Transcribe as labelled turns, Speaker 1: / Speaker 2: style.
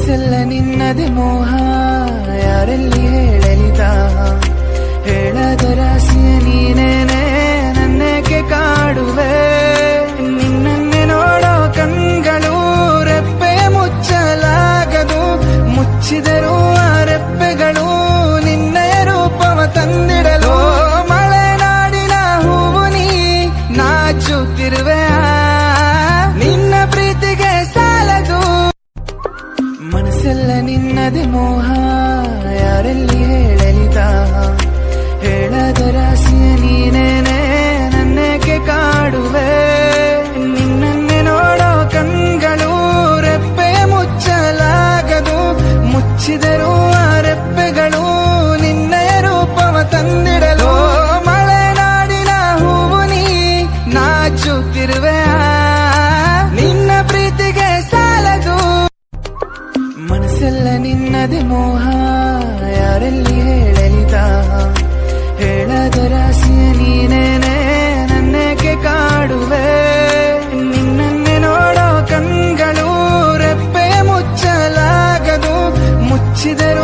Speaker 1: ಮನಸ್ಸೆಲ್ಲ ನಿನ್ನದೆ ಮೋಹ, ಯಾರಲ್ಲಿ ಹೇಳಲಿದ ಹೇಳದ ರಾಶಿಯ ನೀನೇನೆ ನನ್ನೇಕೆ ಕಾಡುವೆ. ನಿನ್ನನ್ನೇ ನೋಡೋ ಕಣ್ಗಳು ರೆಪ್ಪೆ ಮುಚ್ಚಲಾಗದು, ಮುಚ್ಚಿದರೂ ಆ ರೆಪ್ಪೆಗಳು ನಿನ್ನೆಯ ರೂಪವ ತಂದಿಡಲು. ಮಲೆನಾಡಿನ ಹೂವು ನೀ ನಾಚುತ್ತಿರುವೆ, ನಿನ್ನ ಪ್ರೀತಿಗೆ ಸಾಲದು. ಮನಸ್ಸೆಲ್ಲ ನಿನ್ನದೆ ಮೋಹ, ಯಾರಲ್ಲಿ ಹೇಳಲಿದ ಹೇಳದ ರಾಶಿಯ ನೀನೇನೆ ನನ್ನೇಕೆ ಕಾಡುವೆ. ನಿನ್ನನ್ನೇ ನೋಡೋ ಕಣ್ಗಳು ರೆಪ್ಪೆ ಮುಚ್ಚಲಾಗದು, ಮುಚ್ಚಿದರೂ ಆ ರೆಪ್ಪೆಗಳು ನಿನ್ನೆಯ ರೂಪವ ತಂದಿಡಲು. ಮಲೆನಾಡಿನ ಹೂವು ನೀ ನಾಚುತ್ತಿರುವೆ, ನಿನ್ನ ಪ್ರೀತಿಗೆ ಸಾಲದು. ಮನಸ್ಸೆಲ್ಲ ನಿನ್ನದೆ ಮೋಹ, ಯಾರಲ್ಲಿ ಹೇಳಲಿದ ಹೇಳದ ರಾಶಿಯ ನೀನೇನೆ ನನ್ನೇಕೆ ಕಾಡುವೆ. ನಿನ್ನನ್ನೇ ನೋಡೋ ಕಣ್ಗಳು ರೆಪ್ಪೆ ಮುಚ್ಚಲಾಗದು, ಮುಚ್ಚಿದರು